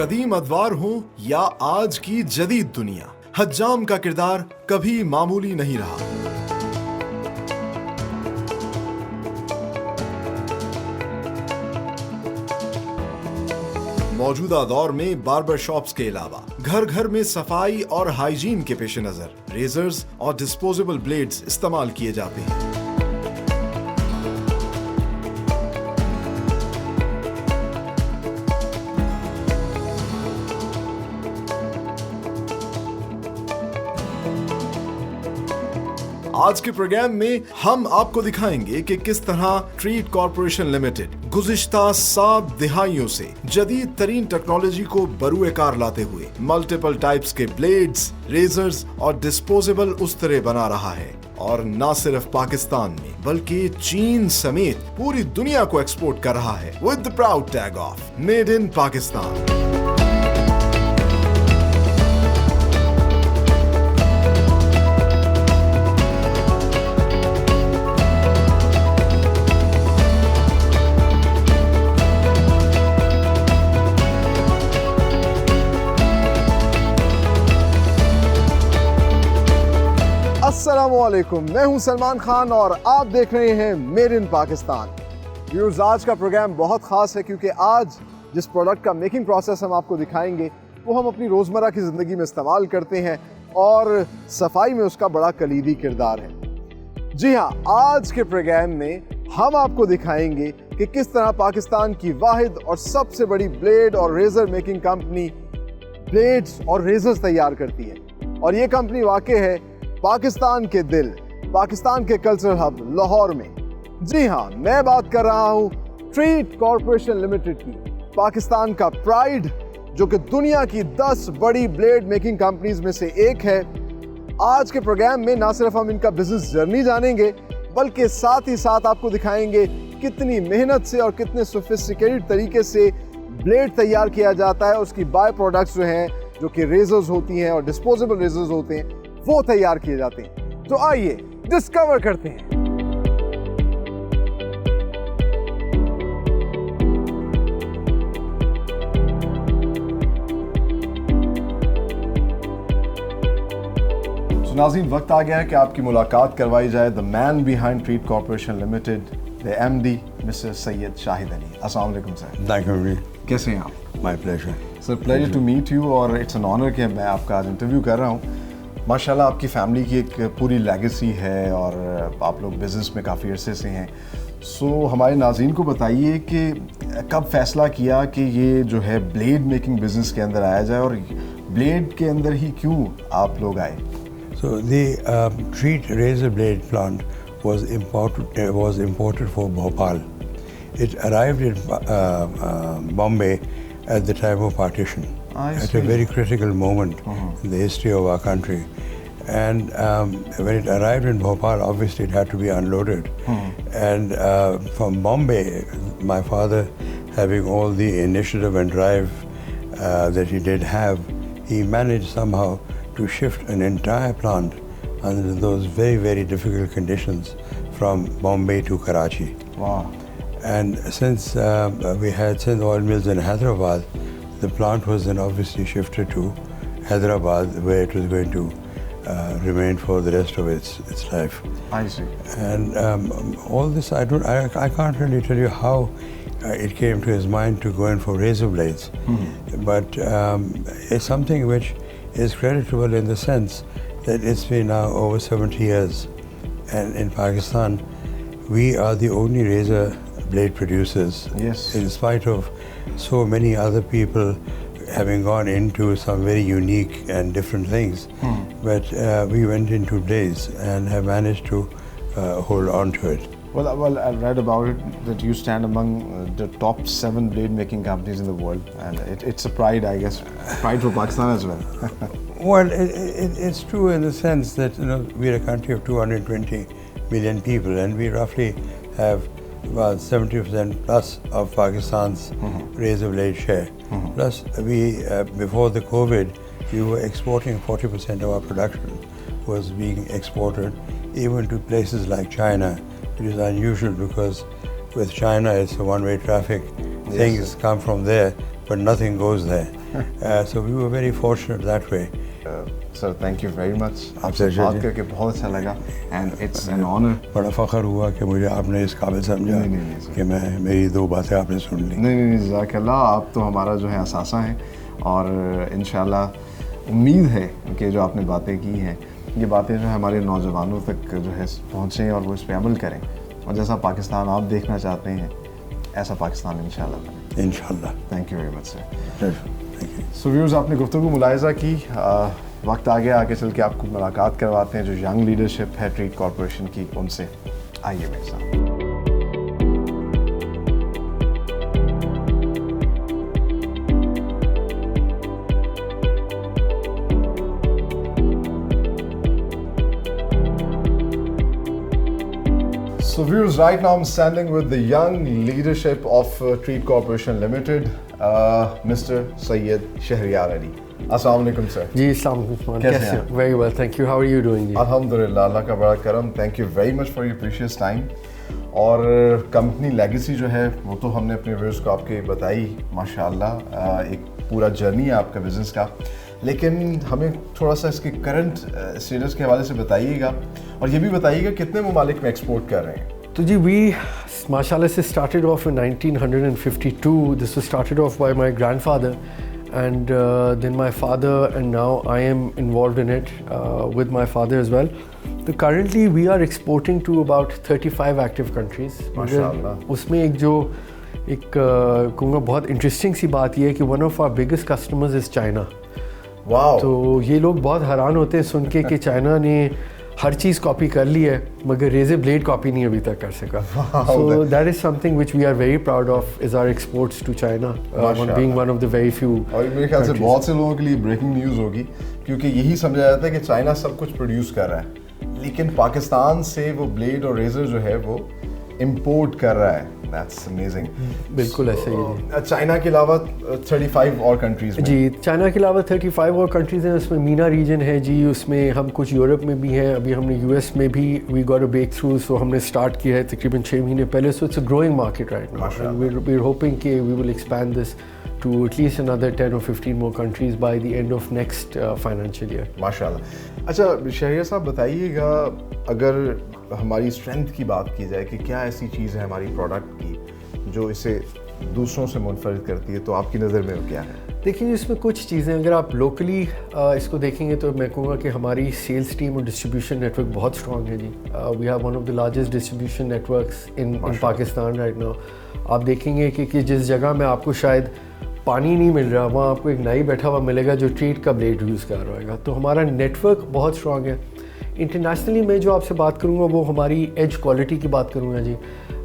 कदीम अदवार हो या आज की जदीद दुनिया, हज्जाम का किरदार कभी मामूली नहीं रहा। मौजूदा दौर में बार्बर शॉप्स के अलावा घर घर में सफाई और हाइजीन के पेश नजर रेजर्स और डिस्पोजेबल ब्लेड्स इस्तेमाल किए जाते हैं। आज के प्रोग्राम में हम आपको दिखाएंगे कि किस तरह ट्रीट कॉर्पोरेशन लिमिटेड गुज़िश्ता 7 दिहाइयों से जदीद तरीन टेक्नोलॉजी को बरूए कार लाते हुए मल्टीपल टाइप्स के ब्लेड्स, रेजर्स और डिस्पोजेबल उस्तरे बना रहा है, और न सिर्फ पाकिस्तान में बल्कि चीन समेत पूरी दुनिया को एक्सपोर्ट कर रहा है with the proud tag of made in Pakistan. अस्सलामुअलैकुम, मैं हूं सलमान खान और आप देख रहे हैं मेड इन पाकिस्तान। व्यूअर्स, आज का प्रोग्राम बहुत ख़ास है क्योंकि आज जिस प्रोडक्ट का मेकिंग प्रोसेस हम आपको दिखाएंगे वो हम अपनी रोज़मर्रा की ज़िंदगी में इस्तेमाल करते हैं और सफाई में उसका बड़ा कलीदी किरदार है। जी हाँ, आज के प्रोग्राम में हम आपको दिखाएंगे कि किस तरह पाकिस्तान की वाहिद और सबसे बड़ी ब्लेड और रेज़र मेकिंग कंपनी ब्लेड्स और रेजर्स तैयार करती है, और ये कंपनी वाक़ई है पाकिस्तान के दिल, पाकिस्तान के कल्चरल हब लाहौर में। जी हाँ, मैं बात कर रहा हूँ ट्रीट कॉर्पोरेशन लिमिटेड की, पाकिस्तान का प्राइड, जो कि दुनिया की 10 बड़ी ब्लेड मेकिंग कंपनीज में से एक है। आज के प्रोग्राम में ना सिर्फ हम इनका बिजनेस जर्नी जानेंगे बल्कि साथ ही साथ आपको दिखाएंगे कितनी मेहनत से और कितने सोफिस्टिकेटेड तरीके से ब्लेड तैयार किया जाता है। उसकी बाय प्रोडक्ट्स जो हैं, जो कि रेजर्स होती हैं और डिस्पोजेबल रेजर्स होते हैं, वो तैयार किए जाते हैं। तो आइए डिस्कवर करते हैं। तो नाज़रीन, वक्त आ गया है कि आपकी मुलाकात करवाई जाए the man behind Treet corporation limited, the MD mister Syed Shahid Ali. अस्सलाम वालेकुम सर। Thank you. कैसे हैं आप? My pleasure sir, pleasure to meet you, और इट्स एन ऑनर कि मैं आपका आज इंटरव्यू कर रहा हूँ। माशाल्लाह, आपकी फैमिली की एक पूरी लेगेसी है और आप लोग बिज़नेस में काफ़ी अरसे से हैं। सो हमारे नाज़रीन को बताइए कि कब फैसला किया कि ये जो है ब्लेड मेकिंग बिज़नेस के अंदर आया जाए, और ब्लेड के अंदर ही क्यों आप लोग आए? So the Treat razor blade plant was imported from Bhopal. It arrived in Bombay at the time of partition, at a very critical moment in the history of our country. And when it arrived in Bhopal, obviously it had to be unloaded. And from Bombay, my father, having all the initiative and drive that he did have, he managed somehow to shift an entire plant under those very, very difficult conditions from Bombay to Karachi. Wow. And since we had Sindh Oil Mills in Hyderabad, the plant was then obviously shifted to Hyderabad, where it was going to remain for the rest of its life. I see. And all this, I can't really tell you how it came to his mind to go in for razor blades. But it's something which is creditable in the sense that it's been now over 70 years, and in Pakistan we are the only razor blade producers. Yes. In spite of so many other people having gone into some very unique and different things, but we went into blades and have managed to hold on to it. Well, I read about it that you stand among the top 7 blade making companies in the world, and it's a pride, I guess, pride for Pakistan as well. Well, it's true in the sense that we're a country of 220 million people, and we roughly have about 70% plus of Pakistan's razor blade share. Plus, we before the COVID, we were exporting 40% of our production was being exported, even to places like China. It is unusual because with China it's a one-way traffic. Things come from there, but nothing goes there. So we were very fortunate that way. Sir thank you very much, आपसे आपसे बात करके बहुत अच्छा लगा and it's an honour. बड़ा फ़ख्र हुआ कि मुझे आपने इस काबिल समझा कि मैं मेरी 2 बातें आपने सुन ली। नहीं जज़ाकल्लाह, आप तो हमारा जो है असासा हैं और इंशाल्लाह उम्मीद है कि जो आपने बातें की हैं ये बातें जो है हमारे नौजवानों तक जो है पहुँचें और वो इस पर अमल करें और जैसा पाकिस्तान आप देखना चाहते हैं ऐसा पाकिस्तान इंशाल्लाह बने। इंशाल्लाह। Thank you very much sir. Thank you. So viewers, आपने गुफ्तगू मुलाहिज़ा की, वक्त आ गया आगे चल के आपको मुलाकात करवाते हैं जो यंग लीडरशिप है ट्रीट कॉरपोरेशन की उनसे। आइए मेरे साथ। So viewers, right now I'm standing with the young leadership of Treat Corporation Limited, Mr. Syed Shahriyar Ali. Assalamu alaikum sir. जी अस्सलाम वालेकुम, कैसे हैं? Very well thank you, how are you doing जी? अल्हम्दुलिल्लाह, अल्लाह का बड़ा करम। Thank you very much for your precious time. और कंपनी लेगेसी जो है वो तो हमने अपने व्यूअर्स को आपके बताई माशाल्लाह, एक पूरा जर्नी है आपका बिजनेस का, लेकिन हमें थोड़ा सा इसके करंट स्टेटस के हवाले से बताइएगा और ये भी बताइएगा कितने ममालिक में एक्सपोर्ट कर रहे हैं। तो जी वी माशाल्लाह से started off in 1952. This was started off by my grandfather and then my father, and now I am involved in it with my father as well. So currently we are exporting to about 35 active countries. माशाल्लाह। उसमें एक जो एक कहूँगा बहुत interesting सी बात ये है कि one of our biggest customers is China. Wow. तो ये लोग बहुत हैरान होते हैं सुन के कि चाइना ने हर चीज़ कॉपी कर ली है मगर रेजर ब्लेड कॉपी नहीं अभी तक कर सका। So that is something which we are very proud of is our exports to China, being one of the very few. और मेरे ख्याल से बहुत से लोगों के लिए ब्रेकिंग न्यूज़ होगी क्योंकि यही समझा जाता है कि चाइना सब कुछ प्रोड्यूस कर रहा है लेकिन पाकिस्तान से वो ब्लेड और रेजर जो है वो इंपोर्ट कर रहा है। That's amazing. बिल्कुल ऐसे ही है। चाइना के अलावा 35 और कंट्रीज में। जी, चाइना के अलावा 35 और कंट्रीज़ हैं। उसमें मीना रीजन है जी, उसमें हम कुछ यूरोप में भी हैं, अभी हमने यूएस में भी we got a breakthrough, so हमने स्टार्ट किया है तकरीबन 6 महीने पहले। So it's a growing market right now, we are hoping कि we will expand this to at least another 10 or 15 more countries by the end of next financial year. माशाल्लाह। अच्छा शहरिया साहब बताइएगा, अगर हमारी स्ट्रेंथ की बात की जाए कि क्या ऐसी चीज़ है हमारी प्रोडक्ट की जो इसे दूसरों से मुनफरिद करती है, तो आपकी नज़र में वो क्या है? देखिए इसमें कुछ चीज़ें अगर आप लोकली इसको देखेंगे तो मैं कहूँगा कि हमारी सेल्स टीम और डिस्ट्रीब्यूशन नेटवर्क बहुत स्ट्रॉन्ग है जी। We have one of the largest distribution networks in Pakistan right now. आप देखेंगे कि जिस जगह में आपको शायद पानी नहीं मिल रहा वहाँ आपको एक नाई बैठा हुआ मिलेगा जो ट्रीट का ब्लेड यूज़ कर रहा होगा। तो हमारा नेटवर्क बहुत स्ट्रॉन्ग है। इंटरनेशनली मैं जो आपसे बात करूँगा वो हमारी एज क्वालिटी की बात करूँगा जी।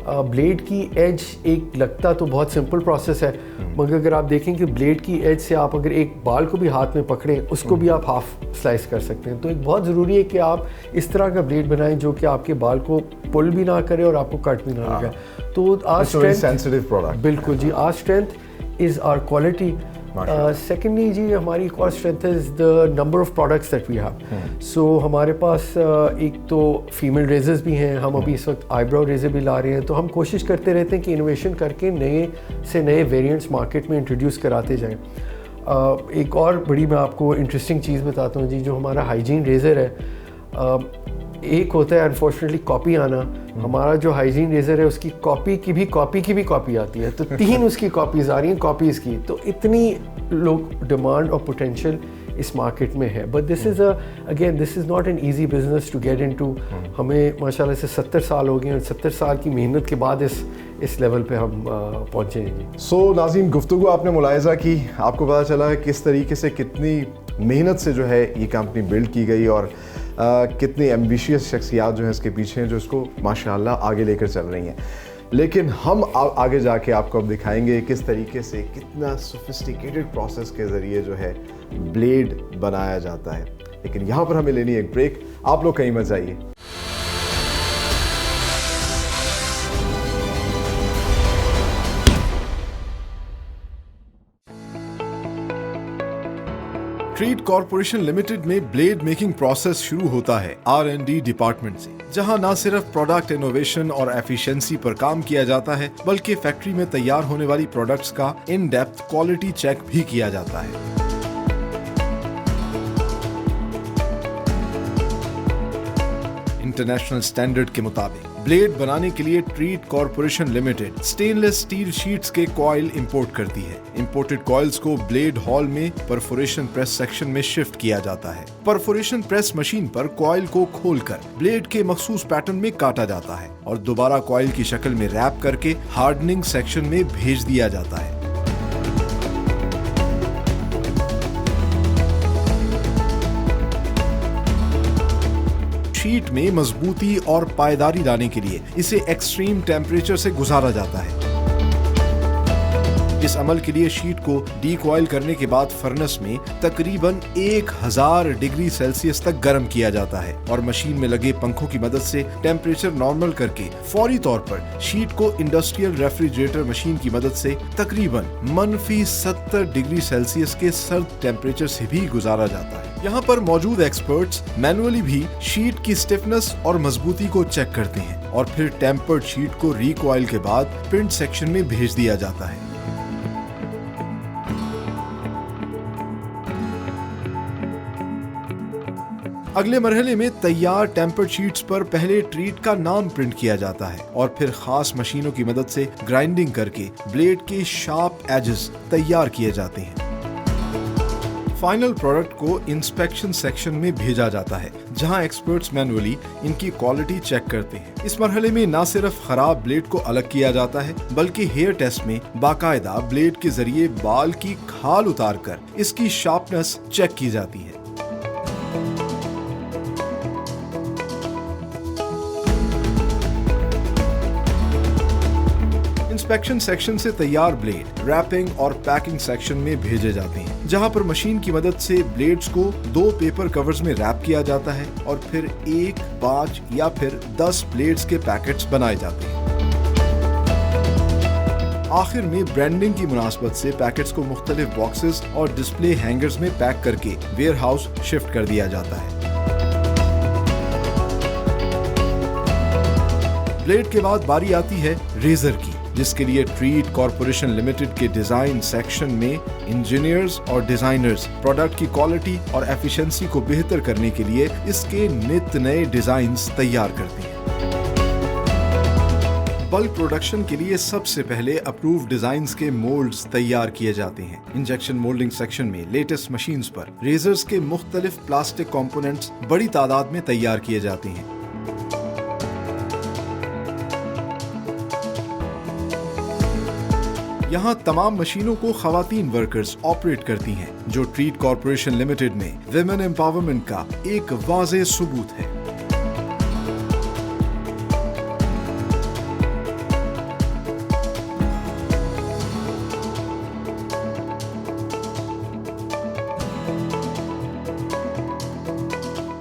ब्लेड की एज एक लगता तो बहुत सिंपल प्रोसेस है मगर अगर आप देखें कि ब्लेड की एज से आप अगर एक बाल को भी हाथ में पकड़ें उसको भी आप हाफ स्लाइस कर सकते हैं। तो एक बहुत ज़रूरी है कि आप इस तरह का ब्लेड बनाएं जो कि आपके बाल को पुल भी ना करे और आपको कट भी ना लगे। तो आज सेंसिटिव प्रोडक्ट। बिल्कुल जी, आज strength is our quality. Secondly जी हमारी एक और strength is the number of products that we have. So हमारे पास एक तो फीमेल रेजर्स भी हैं, हम अभी इस वक्त आईब्रो रेजर भी ला रहे हैं। तो हम कोशिश करते रहते हैं कि इनोवेशन करके नए से नए वेरिएंट्स मार्केट में इंट्रोड्यूस कराते जाएं। एक और बड़ी मैं आपको इंटरेस्टिंग चीज़ बताता हूँ जी, जो हमारा हाइजीन रेजर है, एक होता है अनफॉर्चुनेटली कॉपी आना, हमारा जो हाइजीन रेजर है उसकी कॉपी की भी कॉपी आती है, तो 3 उसकी कॉपीज़ आ रही हैं कॉपीज़ की। तो इतनी लोग डिमांड और पोटेंशियल इस मार्केट में है। But this is again this is not an easy business to get into. हमें माशाल्लाह से 70 साल हो गए और 70 साल की मेहनत के बाद इस लेवल पे हम पहुँचे हैं। सो नाज़रीन, गुफ्तगू आपने मुलाहिज़ा की, आपको पता चला है किस तरीके से कितनी मेहनत से जो है ये कंपनी बिल्ड की गई और कितनी एम्बिशियस शख्सियात जो हैं इसके पीछे हैं जो इसको माशाल्लाह आगे लेकर चल रही हैं। लेकिन हम आगे जाके आपको अब दिखाएंगे किस तरीके से कितना सोफिस्टिकेटेड प्रोसेस के ज़रिए जो है ब्लेड बनाया जाता है। लेकिन यहाँ पर हमें लेनी है एक ब्रेक, आप लोग कहीं मत जाइए। ट्रीट कॉरपोरेशन लिमिटेड में ब्लेड मेकिंग प्रोसेस शुरू होता है R&D डिपार्टमेंट से, जहां न सिर्फ प्रोडक्ट इनोवेशन और एफिशिएंसी पर काम किया जाता है बल्कि फैक्ट्री में तैयार होने वाली प्रोडक्ट्स का इन डेप्थ क्वालिटी चेक भी किया जाता है। इंटरनेशनल स्टैंडर्ड के मुताबिक ब्लेड बनाने के लिए treat corporation limited stainless steel sheets के कॉइल इंपोर्ट करती है। इंपोर्टेड कॉइल्स को ब्लेड हॉल में परफोरेशन प्रेस सेक्शन में शिफ्ट किया जाता है। परफोरेशन प्रेस मशीन पर कॉइल को खोलकर ब्लेड के मखसूस पैटर्न में काटा जाता है और दोबारा कॉइल की शक्ल में रैप करके हार्डनिंग सेक्शन में भेज दिया जाता है। शीट में मजबूती और पायदारी लाने के लिए इसे एक्सट्रीम टेम्परेचर से गुजारा जाता है। इस अमल के लिए शीट को डीकॉइल करने के बाद फर्नेस में तकरीबन 1000 डिग्री सेल्सियस तक गर्म किया जाता है और मशीन में लगे पंखों की मदद से टेम्परेचर नॉर्मल करके फौरी तौर पर शीट को इंडस्ट्रियल रेफ्रिजरेटर मशीन की मदद से तकरीबन -70 डिग्री सेल्सियस के सर्द टेम्परेचर से भी गुजारा जाता है। यहाँ पर मौजूद एक्सपर्ट्स मैनुअली भी शीट की स्टिफनेस और मजबूती को चेक करते हैं और फिर टेम्पर्ड शीट को रिकॉइल के बाद प्रिंट सेक्शन में भेज दिया जाता है। अगले मरहले में तैयार टेम्पर्ड शीट्स पर पहले ट्रीट का नाम प्रिंट किया जाता है और फिर खास मशीनों की मदद से ग्राइंडिंग करके ब्लेड के शार्प एजेस तैयार किए जाते हैं। फाइनल प्रोडक्ट को इंस्पेक्शन सेक्शन में भेजा जाता है जहां एक्सपर्ट्स मैनुअली इनकी क्वालिटी चेक करते हैं। इस मरहले में न सिर्फ खराब ब्लेड को अलग किया जाता है बल्कि हेयर टेस्ट में बाकायदा ब्लेड के जरिए बाल की खाल उतारकर इसकी शार्पनेस चेक की जाती है। इंस्पेक्शन सेक्शन से तैयार ब्लेड रैपिंग और पैकिंग सेक्शन में भेजे जाते हैं जहां पर मशीन की मदद से ब्लेड्स को 2 पेपर कवर्स में रैप किया जाता है और फिर 1, 5 या फिर 10 ब्लेड्स के पैकेट्स बनाए जाते हैं। आखिर में ब्रांडिंग की मुनासबत से पैकेट्स को मुख्तलिफ बॉक्सेस और डिस्प्ले हैंगर्स में पैक करके वेयर हाउस शिफ्ट कर दिया जाता है। ब्लेड के बाद बारी आती है रेजर की, जिसके लिए ट्रीट कॉर्पोरेशन लिमिटेड के डिजाइन सेक्शन में इंजीनियर्स और डिजाइनर्स प्रोडक्ट की क्वालिटी और एफिशिएंसी को बेहतर करने के लिए इसके नित नए डिजाइन्स तैयार करते हैं। बल्क प्रोडक्शन के लिए सबसे पहले अप्रूव्ड डिजाइन्स के मोल्ड्स तैयार किए जाते हैं। इंजेक्शन मोल्डिंग सेक्शन में लेटेस्ट मशीन्स पर रेजर्स के मुख्तलिफ प्लास्टिक कंपोनेंट्स बड़ी तादाद में तैयार किए जाते हैं। यहाँ तमाम मशीनों को खवातीन वर्कर्स ऑपरेट करती हैं, जो ट्रीट कॉर्पोरेशन लिमिटेड में विमेन एम्पावरमेंट का एक वाज़ेह सबूत है।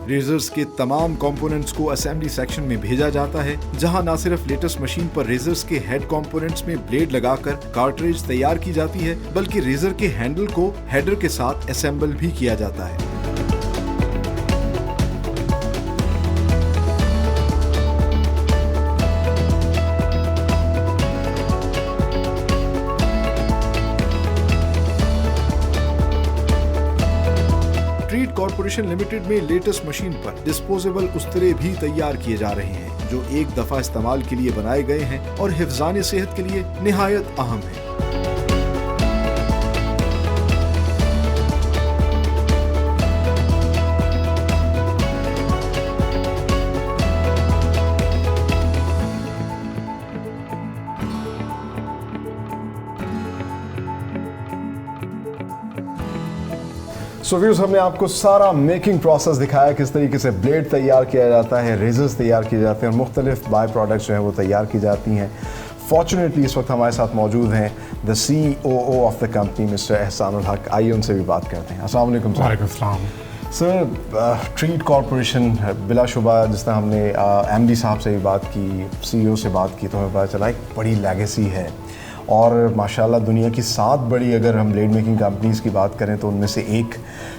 रेजर्स के तमाम कंपोनेंट्स को असेंबली सेक्शन में भेजा जाता है, जहां न सिर्फ लेटेस्ट मशीन पर रेजर्स के हेड कंपोनेंट्स में ब्लेड लगाकर कार्ट्रिज तैयार की जाती है, बल्कि रेजर के हैंडल को हेडर के साथ असेंबल भी किया जाता है। ट्रीट कॉर्पोरेशन लिमिटेड में लेटेस्ट मशीन पर डिस्पोजेबल उस्तरे भी तैयार किए जा रहे हैं, जो एक दफा इस्तेमाल के लिए बनाए गए हैं और हिफ्ज़ान सेहत के लिए निहायत अहम है। सो व्यूअर्स, हमने आपको सारा मेकिंग प्रोसेस दिखाया, किस तरीके से ब्लेड तैयार किया जाता है, रेजर्स तैयार किए जाते हैं और मुख्तलिफ बाय प्रोडक्ट्स जो हैं वो तैयार की जाती हैं। फॉर्चुनेटली इस वक्त हमारे साथ मौजूद हैं the CEO of the company mister Ehsanul हक। आइए उनसे भी बात करते हैं। अस्सलाम वालेकुम सर। वालेकुम सलाम। सर, ट्रीट कॉर्पोरेशन बिलाशुबा, जिस तरह हमने MD साहब से भी बात की, CEO से बात की, तो हमें पता चला एक बड़ी लेगेसी है और माशाल्लाह दुनिया की 7 बड़ी अगर हम ब्लेड मेकिंग कंपनीज़ की बात करें तो उनमें से एक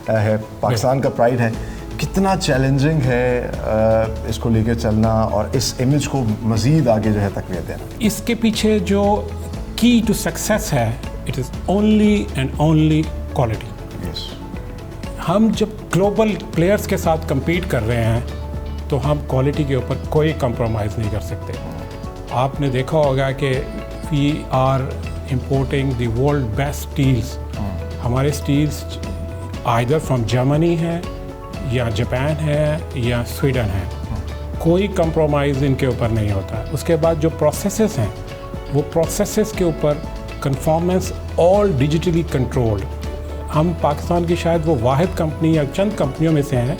है, पाकिस्तान का प्राइड है। कितना चैलेंजिंग है इसको लेकर चलना और इस इमेज को मज़ीद आगे जो है तकवीत देना? इसके पीछे जो की टू सक्सेस है, it is only and only quality. हम जब ग्लोबल प्लेयर्स के साथ compete कर रहे हैं तो हम क्वालिटी के ऊपर कोई कंप्रोमाइज़ नहीं कर सकते। आपने देखा होगा कि we are importing the world best steels. हमारे स्टील्स आइदर फ्रॉम जर्मनी है या जापान है या स्वीडन है, कोई कंप्रोमाइज़ इनके ऊपर नहीं होता। उसके बाद जो प्रोसेसेस हैं वो प्रोसेसेस के ऊपर कंफॉर्मेंस ऑल डिजिटली कंट्रोल्ड। हम पाकिस्तान की शायद वो वाहिद कंपनी या चंद कंपनियों में से हैं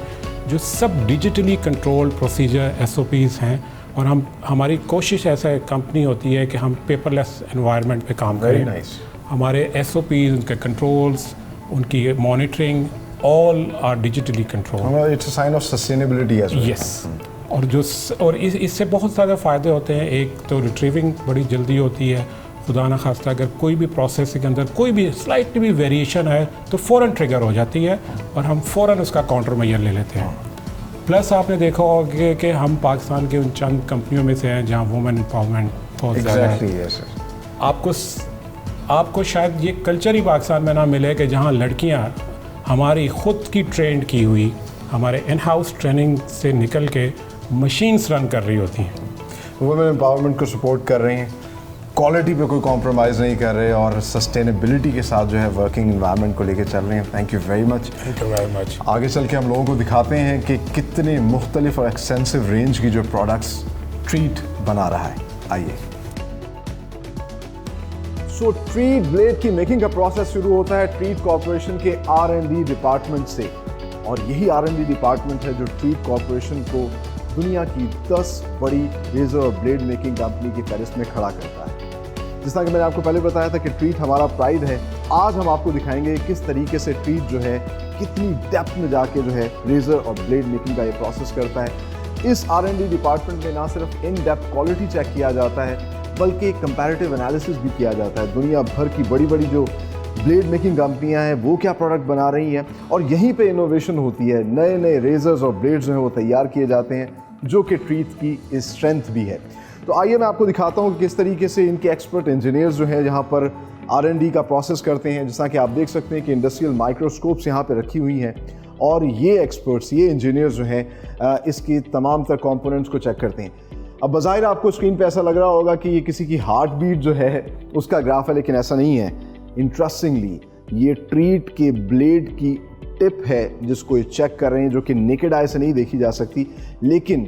जो सब डिजिटली कंट्रोल्ड प्रोसीजर SOPs हैं, और हमारी कोशिश ऐसा कंपनी होती है कि हम पेपरलेस एनवायरनमेंट पे काम करें। हमारे SOPs, उनके कंट्रोल्स, उनकी monitoring all are digitally controlled. It's a sign of sustainability as well. Yes, और इससे बहुत ज़्यादा फ़ायदे होते हैं। एक तो रिट्रीविंग बड़ी जल्दी होती है, खुदा न खास्ता अगर कोई भी प्रोसेस के अंदर कोई भी स्लाइटली भी वेरिएशन है तो फ़ौरन ट्रिगर हो जाती है और हम फ़ौरन उसका काउंटर मेजर ले लेते हैं। प्लस आपने देखा होगा कि हम पाकिस्तान के उन चंद कंपनियों में से हैं जहाँ वुमेन एम्पावरमेंट बहुत ज़्यादा है। आपको शायद ये कल्चर ही पाकिस्तान में ना मिले कि जहाँ लड़कियाँ हमारी ख़ुद की ट्रेंड की हुई, हमारे इन हाउस ट्रेनिंग से निकल के मशीन्स रन कर रही होती हैं, वुमेन एम्पावरमेंट को सपोर्ट कर रही हैं, क्वालिटी पे कोई कॉम्प्रोमाइज़ नहीं कर रहे और सस्टेनेबिलिटी के साथ जो है वर्किंग एनवायरनमेंट को लेके चल रहे हैं। Thank you very much. Thank you very much. आगे चल के हम लोगों को दिखाते हैं कि कितने मुख्तलिफ और एक्सटेंसिव रेंज की जो प्रोडक्ट्स ट्रीट बना रहा है। आइए। सो ट्रीट ब्लेड की मेकिंग का प्रोसेस शुरू होता है ट्रीट कॉर्पोरेशन के R&D डिपार्टमेंट से, और यही R&D डिपार्टमेंट है जो ट्रीट कॉर्पोरेशन को दुनिया की 10 बड़ी रेजर और ब्लेड मेकिंग कंपनी की फहरिस्त में खड़ा करता है। जिस तरह कि मैंने आपको पहले बताया था कि ट्रीट हमारा प्राइड है, आज हम आपको दिखाएंगे किस तरीके से ट्रीट जो है कितनी डेप्थ में जाके जो है रेजर और ब्लेड मेकिंग का ये प्रोसेस करता है। इस R&D डिपार्टमेंट में ना सिर्फ इन डेप्थ क्वालिटी चेक किया जाता है बल्कि कंपैरेटिव एनालिसिस भी किया जाता है। दुनिया भर की बड़ी बड़ी जो ब्लेड मेकिंग कंपनियां हैं वो क्या प्रोडक्ट बना रही हैं, और यहीं पे इनोवेशन होती है। नए नए रेजर्स और ब्लेड्स जो हैं वो तैयार किए जाते हैं जो कि ट्रीट की स्ट्रेंथ भी है। तो आइए मैं आपको दिखाता हूँ कि किस तरीके से इनके एक्सपर्ट इंजीनियर्स जो हैं यहाँ पर R&D का प्रोसेस करते हैं। जैसा कि आप देख सकते हैं कि इंडस्ट्रियल माइक्रोस्कोप्स यहाँ पे रखी हुई हैं और ये एक्सपर्ट्स, ये इंजीनियर्स जो हैं इसकी तमाम तर कंपोनेंट्स को चेक करते हैं। अब बज़ाहिर आपको स्क्रीन पे ऐसा लग रहा होगा कि ये किसी की हार्ट बीट जो है उसका ग्राफ है, लेकिन ऐसा नहीं है। इंटरेस्टिंगली ये ट्रीट के ब्लेड की टिप है जिसको ये चेक कर रहे हैं, जो कि नेकेड आई से नहीं देखी जा सकती, लेकिन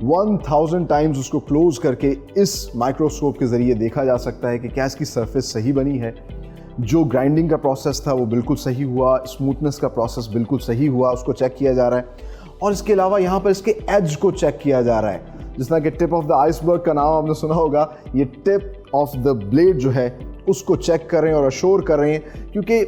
1000 टाइम्स उसको क्लोज करके इस माइक्रोस्कोप के ज़रिए देखा जा सकता है कि क्या इसकी सरफेस सही बनी है। जो ग्राइंडिंग का प्रोसेस था वो बिल्कुल सही हुआ, स्मूथनेस का प्रोसेस बिल्कुल सही हुआ, उसको चेक किया जा रहा है। और इसके अलावा यहाँ पर इसके एज को चेक किया जा रहा है, जिस तरह कि टिप ऑफ द आइसबर्ग का नाम आपने सुना होगा। ये टिप ऑफ द ब्लेड जो है उसको चेक कर रहे हैं और अश्योर कर रहे हैं, क्योंकि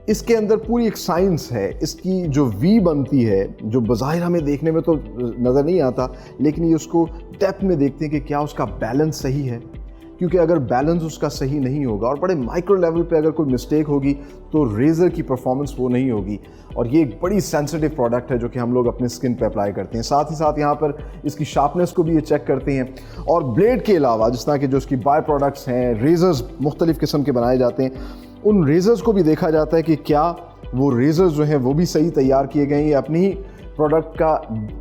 इसके अंदर पूरी एक साइंस है। इसकी जो वी बनती है, जो बज़ाहिर हमें देखने में तो नज़र नहीं आता, लेकिन ये उसको डेप्थ में देखते हैं कि क्या उसका बैलेंस सही है, क्योंकि अगर बैलेंस उसका सही नहीं होगा और बड़े माइक्रो लेवल पे अगर कोई मिस्टेक होगी तो रेज़र की परफॉर्मेंस वो नहीं होगी। और ये एक बड़ी सेंसिटिव प्रोडक्ट है जो कि हम लोग अपने स्किन पे अप्लाई करते हैं। साथ ही साथ यहाँ पर इसकी शार्पनेस को भी ये चेक करते हैं। और ब्लेड के अलावा जिस तरह के जो इसकी बाय प्रोडक्ट्स हैं, रेज़र्स मुख्तलिफ़ किस्म के बनाए जाते हैं, उन रेज़र्स को भी देखा जाता है कि क्या वो रेज़र्स जो हैं वो भी सही तैयार किए गए हैं। अपनी ही प्रोडक्ट का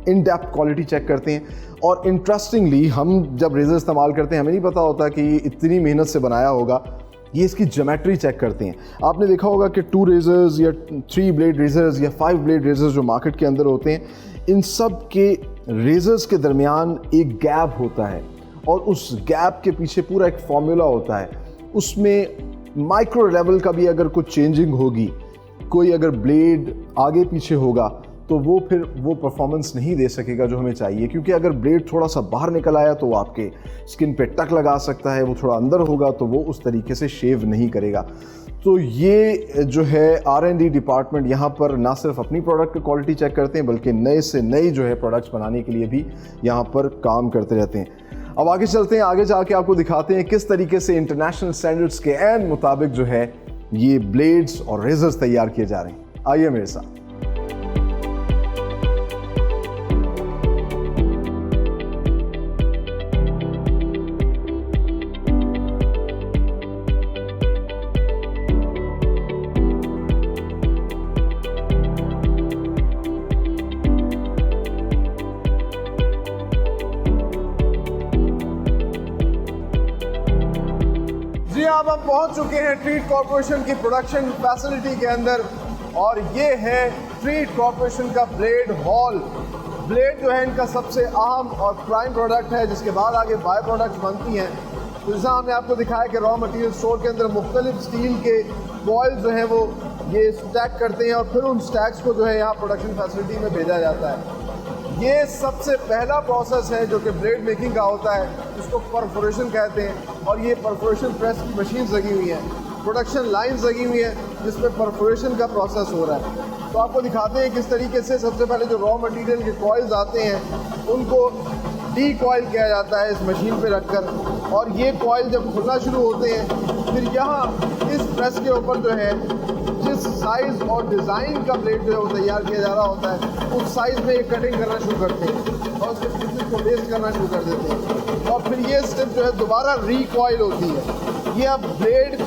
इन डेप्थ क्वालिटी चेक करते हैं। और इंटरेस्टिंगली हम जब रेज़र इस्तेमाल करते हैं हमें नहीं पता होता कि ये इतनी मेहनत से बनाया होगा। ये इसकी ज्योमेट्री चेक करते हैं। आपने देखा होगा कि 2 रेज़र्स या 3 ब्लेड रेज़र्स या 5 ब्लेड रेज़र्स जो मार्केट के अंदर होते हैं, इन सब के रेज़र्स के दरमियान एक गैप होता है और उस गैप के पीछे पूरा एक फॉर्मूला होता है। उसमें माइक्रो लेवल का भी अगर कुछ चेंजिंग होगी, कोई अगर ब्लेड आगे पीछे होगा तो वो फिर वो परफॉर्मेंस नहीं दे सकेगा जो हमें चाहिए, क्योंकि अगर ब्लेड थोड़ा सा बाहर निकल आया तो वो आपके स्किन पे टक लगा सकता है, वो थोड़ा अंदर होगा तो वो उस तरीके से शेव नहीं करेगा। तो ये जो है R&D डिपार्टमेंट यहाँ पर ना सिर्फ अपनी प्रोडक्ट की क्वालिटी चेक करते हैं बल्कि नए से नई जो है प्रोडक्ट्स बनाने के लिए भी यहाँ पर काम करते रहते हैं। अब आगे चलते हैं, आगे जाके आपको दिखाते हैं किस तरीके से इंटरनेशनल स्टैंडर्ड्स के एन मुताबिक जो है ये ब्लेड्स और रेजर्स तैयार किए जा रहे हैं। आइए मेरे साथ। अब हम पहुंच चुके हैं ट्रीट कॉर्पोरेशन की प्रोडक्शन फैसिलिटी के अंदर और ये है ट्रीट कॉर्पोरेशन का ब्लेड हॉल। ब्लेड जो है इनका सबसे अहम और प्राइम प्रोडक्ट है, जिसके बाद आगे बाय प्रोडक्ट्स बनती हैं। तो जैसा हमने आपको दिखाया कि रॉ मटेरियल स्टोर के अंदर मुख्तलिफ स्टील के कॉइल जो हैं वो ये स्टैक करते हैं और फिर उन स्टैक्स को जो है यहाँ प्रोडक्शन फैसिलिटी में भेजा जाता है। ये सबसे पहला प्रोसेस है जो कि ब्लेड मेकिंग का होता है, जिसको परफोरेशन कहते हैं। और ये परफोरेशन प्रेस की मशीन्स लगी हुई हैं, प्रोडक्शन लाइन्स लगी हुई हैं जिसमें परफोरेशन का प्रोसेस हो रहा है। तो आपको दिखाते हैं किस तरीके से सबसे पहले जो रॉ मटेरियल के कॉइल्स आते हैं उनको डी कॉइल किया जाता है इस मशीन पे रखकर, और ये कॉइल जब खुलना शुरू होते हैं फिर यहाँ इस प्रेस के ऊपर जो है जिस साइज़ और डिज़ाइन का ब्लेड जो है वो तैयार किया जा रहा होता है उस साइज़ में ये कटिंग करना शुरू करते हैं और उसके पीसेस को पेस्ट करना शुरू कर देते हैं। और फिर ये स्टेप जो है दोबारा रिकॉइल होती है। ये अब ब्लेड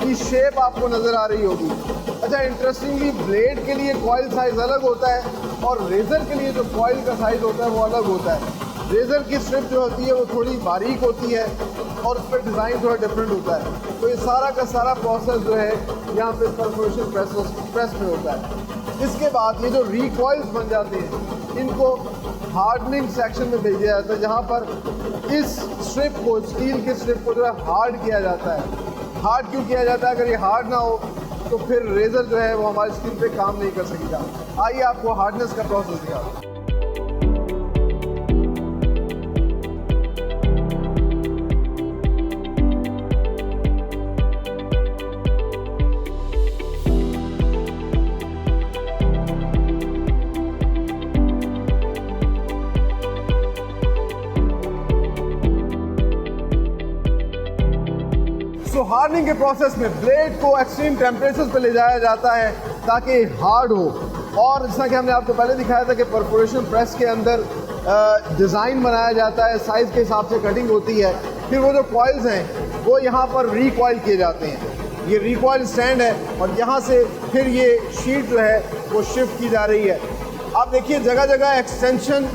की शेप आपको नज़र आ रही होगी। अच्छा, इंटरेस्टिंगली ब्लेड के लिए कॉइल साइज़ अलग होता है और रेज़र के लिए जो कॉइल का साइज़ होता है वो अलग होता है। रेज़र की स्ट्रिप जो होती है वो थोड़ी बारीक होती है और उस पर डिज़ाइन थोड़ा डिफरेंट होता है। तो ये सारा का सारा प्रोसेस जो है यहाँ पे परफोरेशन प्रेस में होता है। इसके बाद ये जो रिकॉइल्स बन जाते हैं इनको हार्डनिंग सेक्शन में भेजा जाता है, जहाँ पर इस स्ट्रिप को, स्टील के स्ट्रिप को जो है हार्ड किया जाता है। हार्ड क्यों किया जाता है? अगर ये हार्ड ना हो तो फिर रेज़र जो है वो हमारी स्किन पे काम नहीं कर सकेगा। आइए आपको हार्डनेस का प्रोसेस दिखाते हैं। हार्डनिंग के प्रोसेस में ब्लेड को एक्सट्रीम टेम्परेचर पे ले जाया जाता है ताकि हार्ड हो। और जैसा कि हमने आपको पहले दिखाया था कि परफोरेशन प्रेस के अंदर डिज़ाइन बनाया जाता है, साइज़ के हिसाब से कटिंग होती है। फिर वो जो कॉइल्स हैं वो यहाँ पर रिकॉइल किए जाते हैं। ये रिकॉइल स्टैंड है और यहाँ से फिर ये शीट जो है वो शिफ्ट की जा रही है। आप देखिए जगह जगह एक्सटेंशन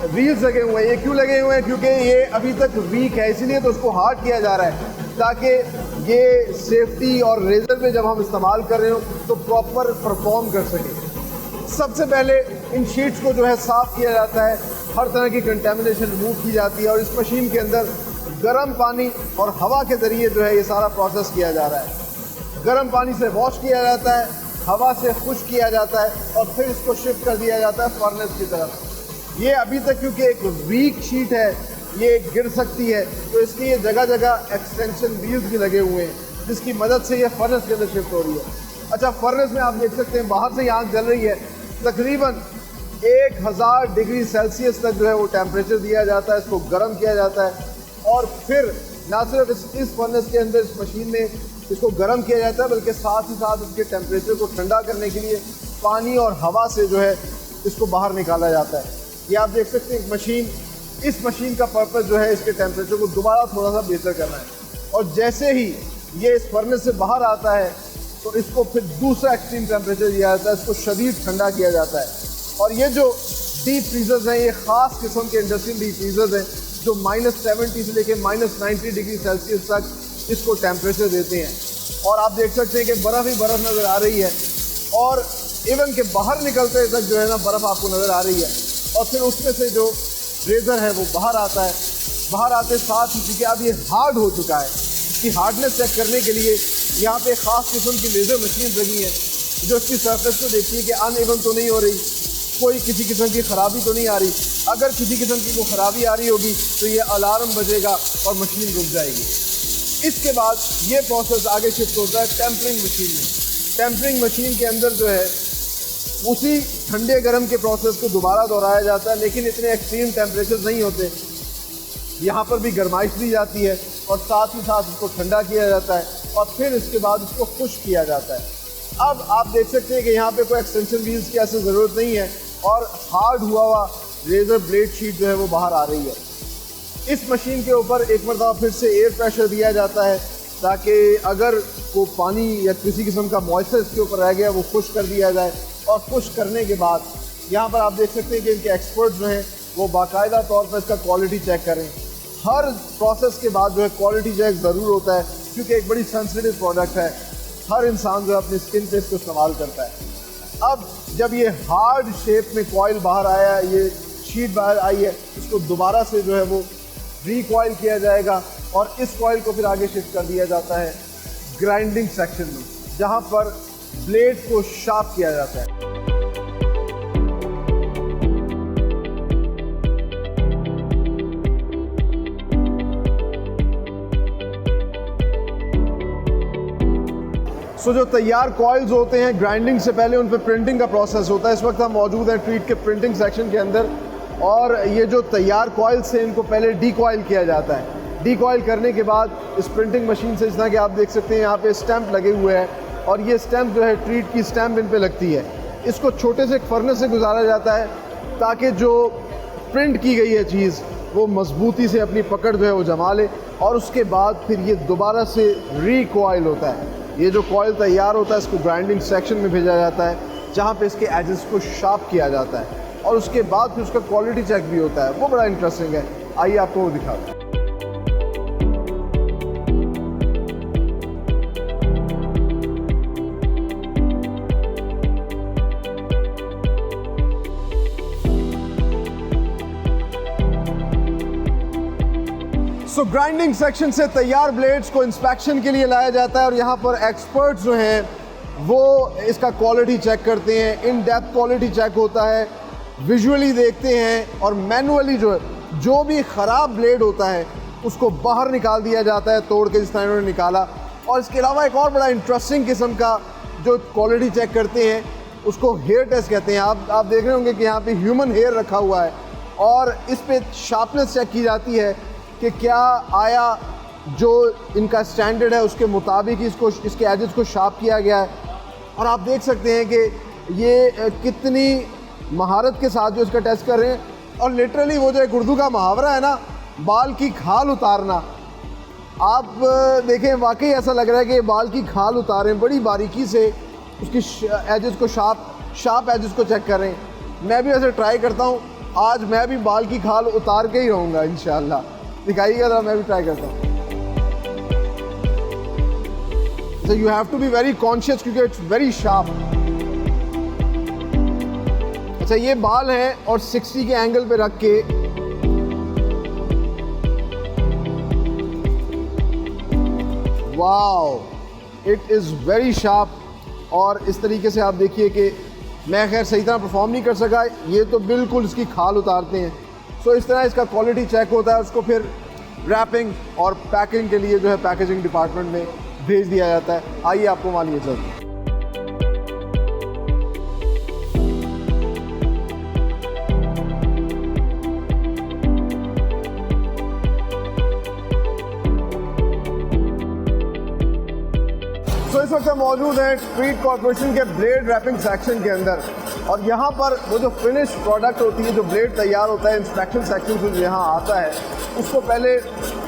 व्हील्स लगे हुए हैं। ये क्यों लगे हुए हैं? क्योंकि ये अभी तक वीक है, इसीलिए तो उसको हार्ड किया जा रहा है ताकि ये सेफ्टी और रेज़र में जब हम इस्तेमाल कर रहे हो तो प्रॉपर परफॉर्म कर सके। सबसे पहले इन शीट्स को जो है साफ़ किया जाता है, हर तरह की कंटेमिनेशन रिमूव की जाती है और इस मशीन के अंदर गर्म पानी और हवा के ज़रिए जो है ये सारा प्रोसेस किया जा रहा है। गर्म पानी से वॉश किया जाता है, हवा से खुश्क किया जाता है और फिर इसको शिफ्ट कर दिया जाता है फर्नेस की तरफ। ये अभी तक क्योंकि एक वीक शीट है, ये गिर सकती है, तो इसलिए ये जगह जगह एक्सटेंशन व्हील्स भी लगे हुए हैं जिसकी मदद से ये फर्नेस के अंदर शिफ्ट हो रही है। अच्छा, फर्नेस में आप देख सकते हैं बाहर से ही आग जल रही है। तकरीबन 1000 डिग्री सेल्सियस तक जो है वो टेम्परेचर दिया जाता है, इसको गर्म किया जाता है और फिर ना सिर्फ इस फर्नेस के अंदर इस मशीन में इसको गर्म किया जाता है बल्कि साथ ही साथ इसके टेम्परेचर को ठंडा करने के लिए पानी और हवा से जो है इसको बाहर निकाला जाता है। ये आप देख सकते हैं मशीन, इस मशीन का पर्पस जो है इसके टेम्परेचर को दोबारा थोड़ा सा बेहतर करना है। और जैसे ही ये इस फर्नेस से बाहर आता है तो इसको फिर दूसरा एक्सट्रीम टेम्परेचर दिया जाता है, इसको शदीद ठंडा किया जाता है। और ये जो डीप फ्रीजर्स हैं ये ख़ास किस्म के इंडस्ट्रियल डीप फ्रीजर्स हैं जो -70 से लेकर -90 डिग्री सेल्सियस तक इसको टेम्परेचर देते हैं। और आप देख सकते हैं कि बर्फ़ ही बर्फ़ नज़र आ रही है और इवन के बाहर निकलते तक जो है ना बर्फ़ आपको नज़र आ रही है। और फिर उसमें से जो रेज़र है वो बाहर आता है। बाहर आते साथ ही क्योंकि अब ये हार्ड हो चुका है, इसकी हार्डनेस चेक करने के लिए यहाँ पे ख़ास किस्म की लेज़र मशीन लगी है जो इसकी सरफेस को देखती है कि अनइवन तो नहीं हो रही, कोई किसी किस्म की ख़राबी तो नहीं आ रही। अगर किसी किस्म की कोई ख़राबी आ रही होगी तो ये अलार्म बजेगा और मशीन रुक जाएगी। इसके बाद ये प्रोसेस आगे शिफ्ट होता है टेम्परिंग मशीन में। टेम्परिंग मशीन के अंदर जो है उसी ठंडे गर्म के प्रोसेस को दोबारा दोहराया जाता है, लेकिन इतने एक्सट्रीम टेम्परेचर नहीं होते। यहाँ पर भी गर्माइश दी जाती है और साथ ही साथ इसको ठंडा किया जाता है और फिर इसके बाद इसको खुश्क किया जाता है। अब आप देख सकते हैं कि यहाँ पे कोई एक्सटेंशन व्हील्स की ऐसी ज़रूरत नहीं है और हार्ड हुआ रेज़र ब्लेड शीट जो है वो बाहर आ रही है। इस मशीन के ऊपर एक मरतबा फिर से एयर प्रेशर दिया जाता है ताकि अगर कोई पानी या किसी किस्म का मॉइस्चर इसके ऊपर रह गया वो खुश्क कर दिया जाए। और खुश्क करने के बाद यहाँ पर आप देख सकते हैं कि इनके एक्सपर्ट्स जो हैं वो बाकायदा तौर पर इसका क्वालिटी चेक करें। हर प्रोसेस के बाद जो है क्वालिटी चेक ज़रूर होता है क्योंकि एक बड़ी सेंसिटिव प्रोडक्ट है, हर इंसान जो है अपनी स्किन पे इसको इस्तेमाल करता है। अब जब ये हार्ड शेप में कॉइल बाहर आया, ये शीट बाहर आई है, इसको दोबारा से जो है वो रिकॉइल किया जाएगा और इस कॉइल को फिर आगे शिफ्ट कर दिया जाता है ग्राइंडिंग सेक्शन में, जहाँ पर ब्लेड को शार्प किया जाता है। सो जो तैयार कॉइल्स होते हैं, ग्राइंडिंग से पहले उन पर प्रिंटिंग का प्रोसेस होता है। इस वक्त हम मौजूद हैं ट्रीट के प्रिंटिंग सेक्शन के अंदर, और ये जो तैयार कॉइल्स हैं इनको पहले डीकॉइल किया जाता है। डीकॉइल करने के बाद इस प्रिंटिंग मशीन से, जिस तरह कि आप देख सकते हैं यहाँ पे स्टैंप लगे हुए हैं, और ये स्टैंप जो है ट्रीट की स्टैंप इन पे लगती है। इसको छोटे से एक फर्नेस से गुजारा जाता है ताकि जो प्रिंट की गई है चीज़ वो मजबूती से अपनी पकड़ जो है वो जमा ले, और उसके बाद फिर ये दोबारा से रिकॉइल होता है। ये जो कॉइल तैयार होता है इसको ग्राइंडिंग सेक्शन में भेजा जाता है, जहाँ पे इसके एजेस को शार्प किया जाता है, और उसके बाद फिर उसका क्वालिटी चेक भी होता है। वो बड़ा इंटरेस्टिंग है, आइए आपको वो दिखाते हैं। सो ग्राइंडिंग सेक्शन से तैयार ब्लेड्स को इंस्पेक्शन के लिए लाया जाता है, और यहाँ पर एक्सपर्ट्स जो हैं वो इसका क्वालिटी चेक करते हैं। इन डेप्थ क्वालिटी चेक होता है, विजुअली देखते हैं, और मैनुअली जो भी ख़राब ब्लेड होता है उसको बाहर निकाल दिया जाता है, तोड़ के जिस तरह इन्होंने निकाला। और इसके अलावा एक और बड़ा इंटरेस्टिंग किस्म का जो क्वालिटी चेक करते हैं उसको हेयर टेस्ट कहते हैं। आप देख रहे होंगे कि यहाँ पे ह्यूमन हेयर रखा हुआ है, और इस पे शार्पनेस चेक की जाती है कि क्या आया जो इनका स्टैंडर्ड है उसके मुताबिक इसके एजेस को शार्प किया गया है। और आप देख सकते हैं कि ये कितनी महारत के साथ जो इसका टेस्ट कर रहे हैं। और लिटरली वो जो एक उर्दू का मुहावरा है ना, बाल की खाल उतारना, आप देखें वाकई ऐसा लग रहा है कि बाल की खाल उतारें, बड़ी बारीकी से उसकी एजेस को शार्प एजेस को चेक करें। मैं भी ऐसे ट्राई करता हूँ, आज मैं भी बाल की खाल उतार के ही रहूँगा इंशाल्लाह। दिखाइएगा जरा, मैं भी ट्राई करता हूँ। So you have to be very conscious क्योंकि it's very sharp। अच्छा, ये बाल है और 60 के एंगल पे रख के wow, it is very sharp. और इस तरीके से आप देखिए कि मैं खैर सही तरह परफॉर्म नहीं कर सका, ये तो बिल्कुल इसकी खाल उतारते हैं। सो इस तरह इसका क्वालिटी चेक होता है, उसको फिर रैपिंग और पैकिंग के लिए जो है पैकेजिंग डिपार्टमेंट में भेज दिया जाता है। आइए आपको वहाँ लिए चलते हैं। तो इस वक्त हम मौजूद हैं ट्रीट कॉर्पोरेशन के ब्लेड रैपिंग सेक्शन के अंदर, और यहाँ पर वो जो फिनिश प्रोडक्ट होती है, जो ब्लेड तैयार होता है, इंस्पेक्शन सेक्शन से यहाँ आता है, उसको पहले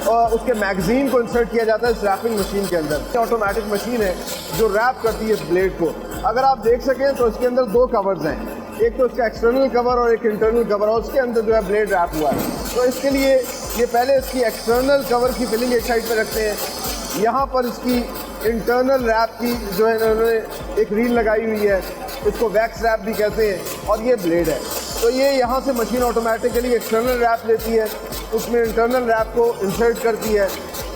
उसके मैगज़ीन को इंसर्ट किया जाता है इस रैपिंग मशीन के अंदर। ऑटोमेटिक मशीन है जो रैप करती है इस ब्लेड को। अगर आप देख सकें तो इसके अंदर दो कवर्स हैं, एक तो इसका एक्सटर्नल कवर और एक इंटरनल कवर, और उसके अंदर जो है ब्लेड रैप हुआ है। तो इसके लिए ये पहले इसकी एक्सटर्नल कवर की फिलिंग एक साइड पर रखते हैं, यहाँ पर इसकी इंटरनल रैप की जो है इन्होंने एक रील लगाई हुई है, इसको वैक्स रैप भी कहते हैं, और ये ब्लेड है। तो ये यहाँ से मशीन ऑटोमेटिकली एक्सटर्नल रैप लेती है, उसमें इंटरनल रैप को इंसर्ट करती है,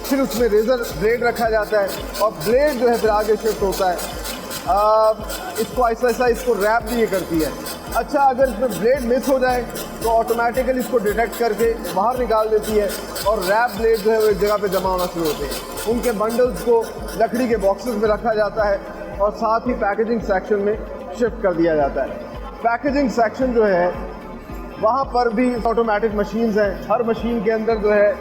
फिर उसमें रेजर ब्लेड रखा जाता है, और ब्लेड जो है फिर आगे शिफ्ट होता है। इसको ऐसा ऐसा इसको रैप भी ये करती है। अच्छा, अगर इसमें ब्लेड मिस हो जाए तो ऑटोमेटिकली इसको डिटेक्ट करके बाहर निकाल देती है, और रैप ब्लेड जो है वो एक जगह पे जमा होना शुरू होते हैं। उनके बंडल्स को लकड़ी के बॉक्सेस में रखा जाता है, और साथ ही पैकेजिंग सेक्शन में शिफ्ट कर दिया जाता है। पैकेजिंग सेक्शन जो है वहाँ पर भी ऑटोमेटिक मशीन्स हैं, हर मशीन के अंदर जो है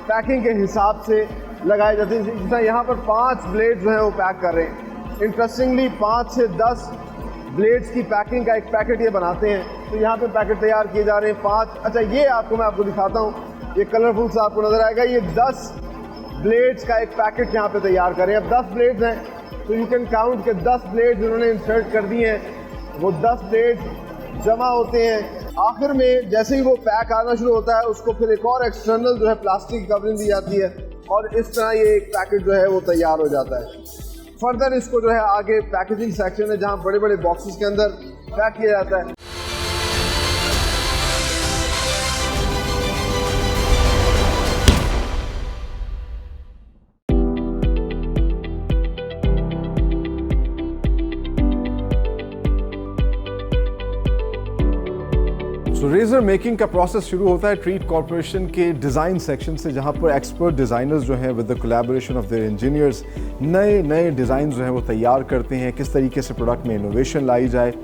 पैकिंग के हिसाब से लगाए जाते हैं। जैसा यहाँ पर 5 ब्लेड जो है वो पैक कर रहे हैं। इंटरेस्टिंगली 5 से 10 ब्लेड्स की पैकिंग का एक पैकेट ये बनाते हैं। तो यहाँ पे पैकेट तैयार किए जा रहे हैं 5। अच्छा, ये मैं आपको दिखाता हूँ, ये कलरफुल सा आपको नज़र आएगा। ये 10 ब्लेड्स का एक पैकेट यहाँ पे तैयार करें। अब 10 ब्लेड्स हैं तो यू कैन काउंट के 10 ब्लेड्स उन्होंने इंसर्ट कर दिए हैं, वो 10 ब्लेड्स जमा होते हैं। आखिर में जैसे ही वो पैक आना शुरू होता है, उसको फिर एक और एक्सटर्नल जो है प्लास्टिक की कवरिंग दी जाती है, और इस तरह ये एक पैकेट जो है वो तैयार हो जाता है। फर्दर इसको जो है आगे पैकेजिंग सेक्शन है जहाँ बड़े बड़े बॉक्सेस के अंदर पैक किया जाता है। तो रेज़र मेकिंग का प्रोसेस शुरू होता है ट्रीट कॉर्पोरेशन के डिज़ाइन सेक्शन से, जहाँ पर एक्सपर्ट डिज़ाइनर्स जो हैं with the collaboration of their engineers नए नए डिज़ाइन जो हैं वो तैयार करते हैं, किस तरीके से प्रोडक्ट में इनोवेशन लाई जाए,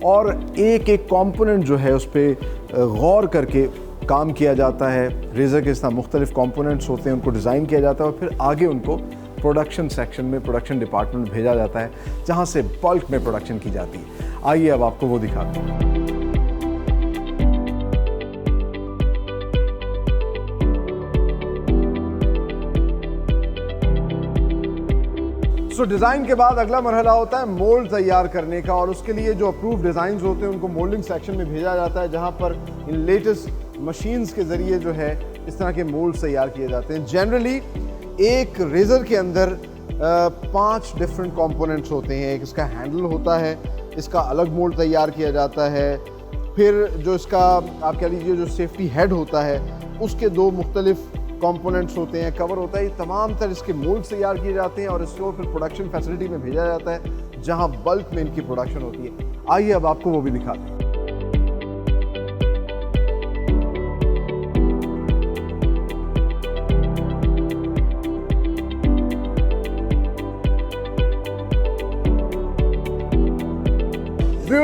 और एक एक कंपोनेंट जो है उस पर गौर करके काम किया जाता है। रेज़र के इस तरह मुख्तलिफ कंपोनेंट्स होते हैं, उनको डिज़ाइन किया जाता है और फिर आगे उनको प्रोडक्शन सेक्शन में, प्रोडक्शन डिपार्टमेंट में भेजा जाता है, जहाँ से बल्क में प्रोडक्शन की जाती है। आइए अब आपको वो दिखाते हैं। तो डिज़ाइन के बाद अगला मरहला होता है मोल्ड तैयार करने का, और उसके लिए जो अप्रूव डिज़ाइंस होते हैं उनको मोल्डिंग सेक्शन में भेजा जाता है, जहां पर इन लेटेस्ट मशीन्स के ज़रिए जो है इस तरह के मोल्ड्स तैयार किए जाते हैं। जनरली एक रेज़र के अंदर 5 डिफरेंट कंपोनेंट्स होते हैं। एक इसका हैंडल होता है, इसका अलग मोल्ड तैयार किया जाता है, फिर जो इसका आप कह लीजिए जो सेफ्टी हेड होता है उसके 2 मुख्तलिफ कंपोनेंट्स होते हैं, कवर होता है। ये तमाम तरह इसके मोल्ड तैयार किए जाते हैं और इसको फिर प्रोडक्शन फैसिलिटी में भेजा जाता है जहां बल्क में इनकी प्रोडक्शन होती है। आइए अब आपको वो भी दिखाते हैं।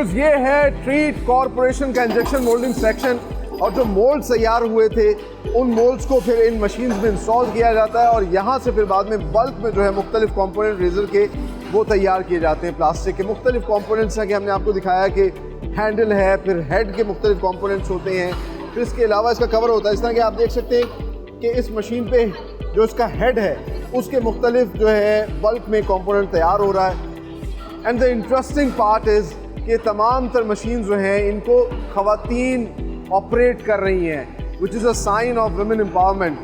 ये है ट्रीट कॉर्पोरेशन का इंजेक्शन मोल्डिंग सेक्शन, और जो मोल्ड तैयार हुए थे उन मोल्ड्स को फिर इन मशीन्स में इंस्टॉल किया जाता है और यहाँ से फिर बाद में बल्क में जो है मुख्तलिफ कंपोनेंट रेज़र के वो तैयार किए जाते हैं। प्लास्टिक के मुख्तलिफ कंपोनेंट्स हैं कि हमने आपको दिखाया कि हैंडल है, फिर हेड के मुख्तलिफ कंपोनेंट्स होते हैं, फिर इसके अलावा इसका कवर होता है। इस तरह के आप देख सकते हैं कि इस मशीन पे जो इसका हेड है उसके मुख्तलिफ जो है बल्क में कंपोनेंट तैयार हो रहा है। And the interesting part is कि तमाम तर मशीन जो हैं इनको ख़वातीन ऑपरेट कर रही हैं, which is a sign of women empowerment.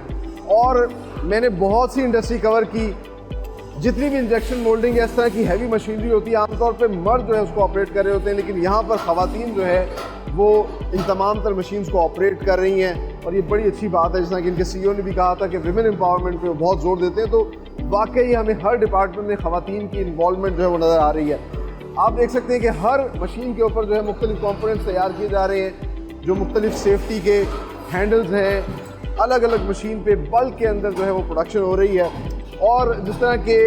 और मैंने बहुत सी इंडस्ट्री कवर की, जितनी भी इंजेक्शन मोल्डिंग या इस तरह की हैवी मशीनरी होती है आमतौर पे मर्द जो है उसको ऑपरेट कर रहे होते हैं, लेकिन यहाँ पर ख़वातीन जो है वो इन तमाम तर मशीन्स को ऑपरेट कर रही हैं और ये बड़ी अच्छी बात है। जिस तरह कि इनके CEO ने भी कहा था कि विमेन एम्पावरमेंट पे वो बहुत जोर देते हैं, तो वाकई हमें हर डिपार्टमेंट में ख़वातीन की इन्वॉल्वमेंट जो है वो नज़र आ रही है। आप देख सकते हैं कि हर मशीन के ऊपर जो है मुख्तलिफ कंपोनेंट्स तैयार किए जा रहे हैं, जो मुख्तलिफ सेफ्टी के हैंडल्स हैं, अलग अलग मशीन पे बल्क के अंदर जो है वो प्रोडक्शन हो रही है। और जिस तरह के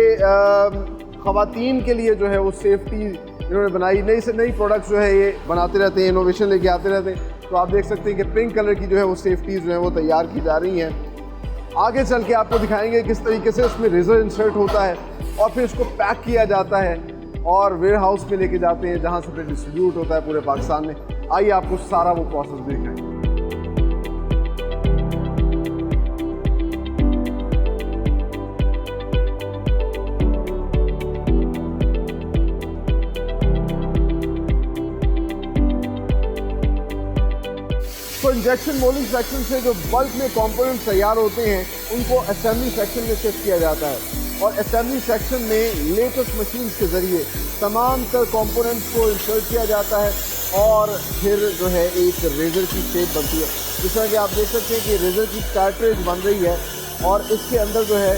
ख़वातीन के लिए जो है वो सेफ्टी इन्होंने बनाई, नई से नई प्रोडक्ट्स जो है ये बनाते रहते हैं, इनोवेशन लेके आते रहते हैं। तो आप देख सकते हैं कि पिंक कलर की जो है वो सेफ्टीज़ जो है वो तैयार की जा रही हैं। आगे चल के आपको दिखाएंगे किस तरीके से उसमें रेज़र इंसर्ट होता है और फिर इसको पैक किया जाता है और वेयर हाउस में लेके जाते हैं, जहाँ से फिर डिस्ट्रीब्यूट होता है पूरे पाकिस्तान में। आइए आपको सारा वो प्रोसेस भी दिखाएंगे। तो इंजेक्शन मोल्डिंग सेक्शन से जो बल्क में कंपोनेंट्स तैयार होते हैं उनको असेंबली सेक्शन में शिफ्ट किया जाता है, और असेंबली सेक्शन में लेटेस्ट मशीन्स के ज़रिए तमाम तर कंपोनेंट्स को इंसर्ट किया जाता है और फिर जो है एक रेज़र की शेप बनती है। जिस तरह कि आप देख सकते हैं कि रेज़र की कार्ट्रिज बन रही है और इसके अंदर जो है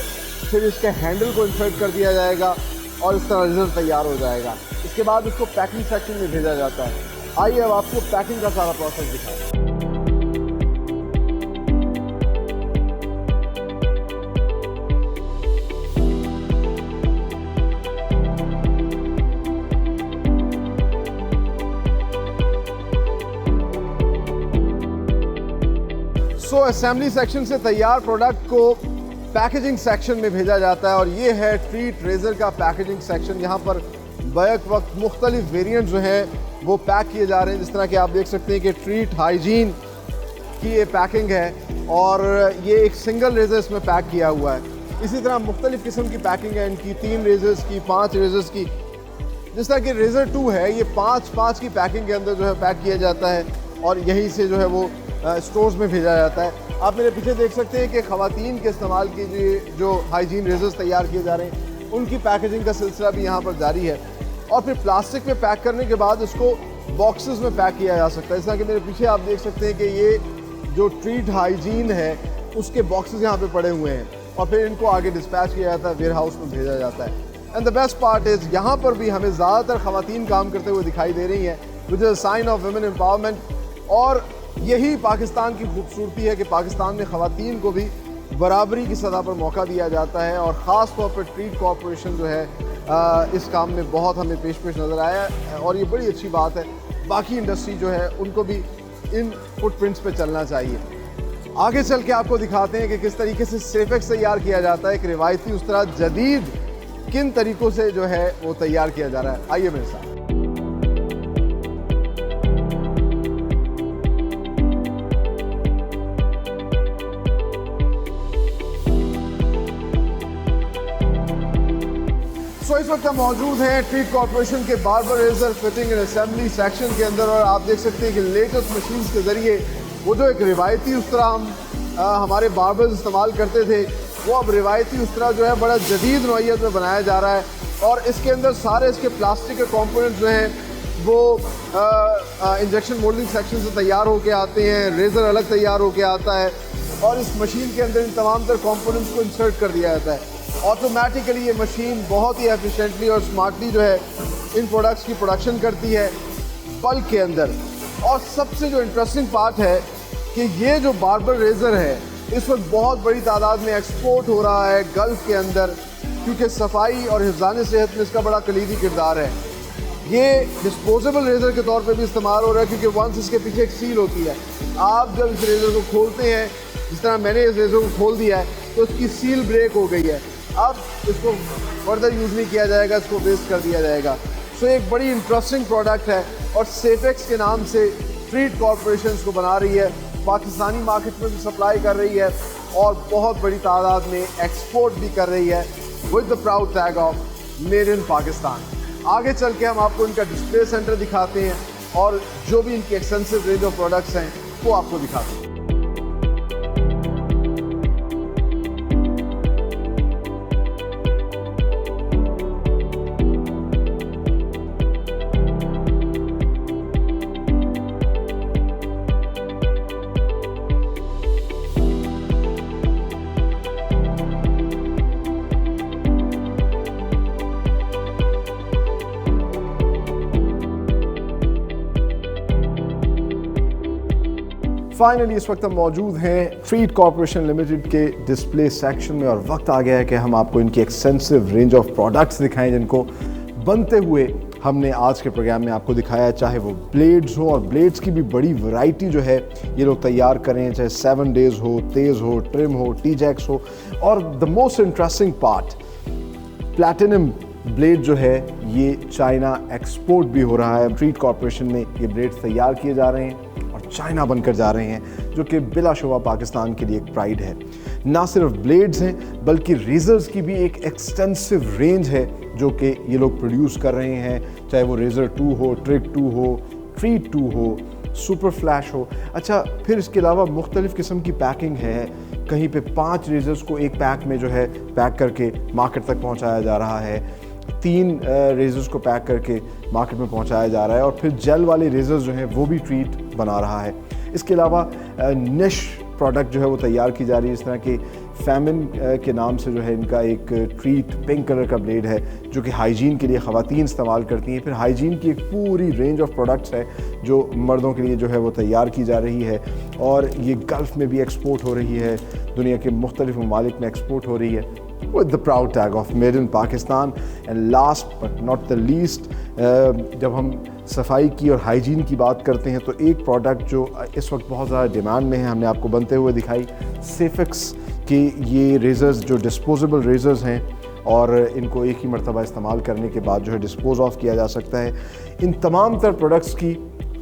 फिर इसके हैंडल को इंसर्ट कर दिया जाएगा और इस तरह रेज़र तैयार हो जाएगा। इसके बाद इसको पैकिंग सेक्शन में भेजा जाता है। आइए अब आपको पैकिंग का सारा प्रोसेस दिखाएं। सो असेंबली सेक्शन से तैयार प्रोडक्ट को पैकेजिंग सेक्शन में भेजा जाता है, और ये है ट्रीट रेज़र का पैकेजिंग सेक्शन। यहाँ पर बैक वक्त मुख्तलिफ वेरिएंट जो हैं वो पैक किए जा रहे हैं। जिस तरह के आप देख सकते हैं कि ट्रीट हाइजीन की ये पैकिंग है और ये एक सिंगल रेज़र इसमें पैक किया हुआ है। इसी तरह मुख्तलिफ किस्म की पैकिंग है इनकी, 3 रेज़र्स की, 5 रेज़र्स की। जिस तरह कि रेज़र 2 है ये 5 की पैकिंग के अंदर जो है पैक किया जाता है और यहीं से जो है वो स्टोर्स में भेजा जाता है। आप मेरे पीछे देख सकते हैं कि ख़वातीन के इस्तेमाल की जो हाइजीन रेजर्स तैयार किए जा रहे हैं उनकी पैकेजिंग का सिलसिला भी यहाँ पर जारी है। और फिर प्लास्टिक में पैक करने के बाद इसको बॉक्सेस में पैक किया जा सकता है। इस तरह के मेरे पीछे आप देख सकते हैं कि ये जो ट्रीट हाइजीन है उसके बॉक्सेस यहाँ पे पड़े हुए हैं और फिर इनको आगे डिस्पैच किया जाता है, वेयर हाउस में भेजा जाता है। And the best part is यहाँ पर भी हमें ज़्यादातर ख़वातीन काम करते हुए दिखाई दे रही हैं, which is a sign of women empowerment. और यही पाकिस्तान की खूबसूरती है कि पाकिस्तान में ख़वातीन को भी बराबरी की सतह पर मौका दिया जाता है और ख़ास तौर पर ट्रीट कॉरपोरेशन जो है इस काम में बहुत हमें पेश नज़र आया है और ये बड़ी अच्छी बात है। बाकी इंडस्ट्री जो है उनको भी इन फुटप्रिंट्स पे चलना चाहिए। आगे चल के आपको दिखाते हैं कि किस तरीके से सेफेक्स तैयार किया जाता है, एक रिवायती उस तरह जदीद किन तरीक़ों से जो है वो तैयार किया जा रहा है। आइए मेरे साथ। इस वक्त हम मौजूद हैं ट्रीट कॉरपोरेशन के barber razor fitting and assembly section के अंदर और आप देख सकते हैं कि लेटेस्ट मशीन्स के ज़रिए वो जो एक रिवायती उस तरह हम हमारे बार्बर्स इस्तेमाल करते थे वो अब रिवायती उस तरह जो है बड़ा जदीद नौइयत में बनाया जा रहा है। और इसके अंदर सारे इसके प्लास्टिक के कॉम्पोनेंट्स जो हैं वो इंजेक्शन मोल्डिंग सेक्शन से तैयार होकर आते हैं, रेज़र अलग तैयार होकर आता है और इस मशीन के अंदर इन तमाम तर कॉम्पोनेंट्स को इंसर्ट कर दिया जाता है। ऑटोमेटिकली ये मशीन बहुत ही एफिशिएंटली और स्मार्टली जो है इन प्रोडक्ट्स की प्रोडक्शन करती है बल्क के अंदर। और सबसे जो इंटरेस्टिंग पार्ट है कि ये जो बार्बर रेज़र है इस वक्त बहुत बड़ी तादाद में एक्सपोर्ट हो रहा है गल्फ़ के अंदर, क्योंकि सफाई और हिफ़्ज़ान सेहत में इसका बड़ा कलीदी किरदार है। ये डिस्पोजेबल रेज़र के तौर पे भी इस्तेमाल हो रहा है क्योंकि वंस इसके पीछे एक सील होती है। आप जब इस रेज़र को खोलते हैं, जिस तरह मैंने इस रेज़र को खोल दिया है तो इसकी सील ब्रेक हो गई है, अब इसको फर्दर यूज़ नहीं किया जाएगा, इसको वेस्ट कर दिया जाएगा। सो एक बड़ी इंटरेस्टिंग प्रोडक्ट है और सेफेक्स के नाम से ट्रीट कॉरपोरेशन को बना रही है, पाकिस्तानी मार्केट में भी सप्लाई कर रही है और बहुत बड़ी तादाद में एक्सपोर्ट भी कर रही है with the proud tag of made in Pakistan. आगे चल के हम आपको इनका डिस्प्ले सेंटर दिखाते हैं और जो भी इनकी एक्सटेंसिव रेंज ऑफ प्रोडक्ट्स हैं वो आपको दिखाते हैं। फाइनली इस वक्त हम मौजूद हैं ट्रीट कॉरपोरेशन लिमिटेड के डिस्प्ले सेक्शन में और वक्त आ गया है कि हम आपको इनकी एक्सटेंसिव रेंज ऑफ प्रोडक्ट्स दिखाएं जिनको बनते हुए हमने आज के प्रोग्राम में आपको दिखाया, चाहे वो ब्लेड्स हो और ब्लेड्स की भी बड़ी वैरायटी जो है ये लोग तैयार करें, चाहे 7 डेज़ हो, तेज़ हो, ट्रिम हो, टी-जैक्स हो। और the most interesting part, platinum blade जो है ये चाइना एक्सपोर्ट भी हो रहा है। ट्रीट कॉरपोरेशन में ये ब्लेड्स तैयार किए जा रहे हैं और चाइना बनकर जा रहे हैं, जो कि बिलाशुबा पाकिस्तान के लिए एक प्राइड है। ना सिर्फ ब्लेड्स हैं बल्कि रेज़र्स की भी एक एक्सटेंसिव रेंज है जो कि ये लोग प्रोड्यूस कर रहे हैं, चाहे वो रेज़र 2 हो, ट्रिक 2 हो, ट्रीट 2 हो, सुपर फ्लैश हो। अच्छा, फिर इसके अलावा मुख्तलिफ़ किस्म की पैकिंग है, कहीं पे 5 रेज़र्स को एक पैक में जो है पैक करके मार्केट तक पहुंचाया जा रहा है, 3 रेज़र्स को पैक करके मार्केट में पहुंचाया जा रहा है और फिर जेल वाले रेज़र्स जो हैं वो भी ट्रीट बना रहा है। इसके अलावा निश प्रोडक्ट जो है वो तैयार की जा रही है, इस तरह के फैमिन के नाम से जो है इनका एक ट्रीट पिंक कलर का ब्लेड है जो कि हाइजीन के लिए ख़वातीन इस्तेमाल करती हैं। फिर हाइजीन की एक पूरी रेंज ऑफ प्रोडक्ट्स है जो मर्दों के लिए जो है वो तैयार की जा रही है और ये गल्फ़ में भी एक्सपोर्ट हो रही है, दुनिया के मुख्तलिफ़ ममालिक में एक्सपोर्ट हो रही है with the proud tag of made in Pakistan। And last but not the least, जब हम सफाई की और हाइजीन की बात करते हैं तो एक प्रोडक्ट जो इस वक्त बहुत ज़्यादा डिमांड में है, हमने आपको बनते हुए दिखाई, सेफेक्स के ये रेज़र्स जो डिस्पोजेबल रेज़र्स हैं और इनको एक ही मरतबा इस्तेमाल करने के बाद जो है डिस्पोज ऑफ किया जा सकता है। इन तमाम तर प्रोडक्ट्स की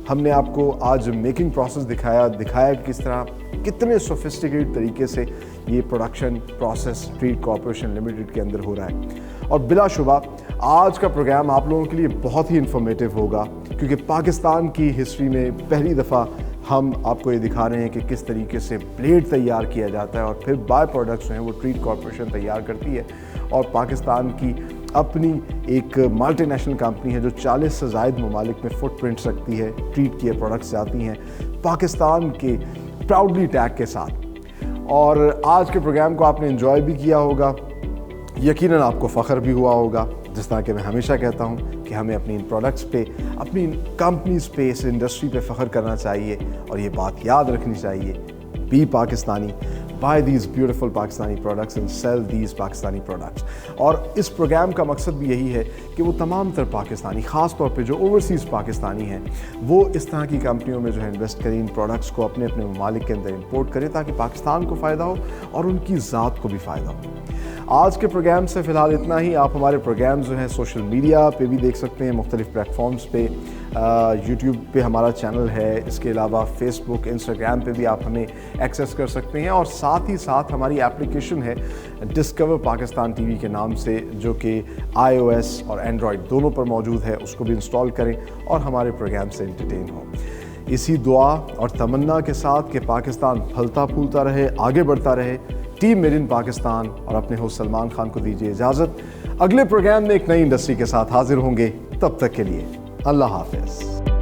हमने आपको आज मेकिंग प्रोसेस दिखाया कि किस तरह कितने सोफिस्टिकेटेड तरीके से ये production process treat corporation limited के अंदर हो रहा है। और बिलाशुबा आज का प्रोग्राम आप लोगों के लिए बहुत ही इंफॉर्मेटिव होगा क्योंकि पाकिस्तान की हिस्ट्री में पहली दफ़ा हम आपको ये दिखा रहे हैं कि किस तरीके से ब्लेड तैयार किया जाता है और फिर बाय प्रोडक्ट्स हैं वो ट्रीट कॉरपोरेशन तैयार करती है। और पाकिस्तान की अपनी एक मल्टीनेशनल कंपनी है जो 40 से ज़ायद ममालिक में फुटप्रिंट्स रखती है, ट्रीट किए प्रोडक्ट्स जाती हैं पाकिस्तान के प्राउडली टैग के साथ। और आज के प्रोग्राम को आपने एंजॉय भी किया होगा, यकीनन आपको फ़ख्र भी हुआ होगा। जिस तरह के मैं हमेशा कहता हूँ कि हमें अपनी इन प्रोडक्ट्स पे, अपनी इन कंपनीज़ पे, इस इंडस्ट्री पे फ़ख्र करना चाहिए और ये बात याद रखनी चाहिए, be Pakistani, buy these beautiful Pakistani products and sell these Pakistani products। और इस प्रोग्राम का मकसद भी यही है कि वो तमाम तर पाकिस्तानी, ख़ास तौर पे जो ओवरसीज़ पाकिस्तानी हैं, वो इस तरह की कंपनियों में जो है इन्वेस्ट करें, इन प्रोडक्ट्स को अपने अपने ममालिक के अंदर इंपोर्ट करें ताकि पाकिस्तान को फ़ायदा हो और उनकी ज़ात को भी फ़ायदा हो। आज के प्रोग्राम से फ़िलहाल इतना ही। आप हमारे प्रोग्राम जो हैं सोशल मीडिया पे भी देख सकते हैं, मुख्तलिफ़ प्लेटफॉर्म्स पे, यूट्यूब पे हमारा चैनल है, इसके अलावा फेसबुक, इंस्टाग्राम पे भी आप हमें एक्सेस कर सकते हैं। और साथ ही साथ हमारी एप्लीकेशन है डिस्कवर पाकिस्तान टीवी के नाम से, जो कि iOS और एंड्रॉयड दोनों पर मौजूद है। उसको भी इंस्टॉल करें और हमारे प्रोग्राम से एंटरटेन हो। इसी दुआ और तमन्ना के साथ कि पाकिस्तान फलता फूलता रहे, आगे बढ़ता रहे, टीम मेड इन पाकिस्तान और अपने होस्ट सलमान खान को दीजिए इजाज़त। अगले प्रोग्राम में एक नई इंडस्ट्री के साथ हाजिर होंगे, तब तक के लिए अल्लाह हाफ़िज़।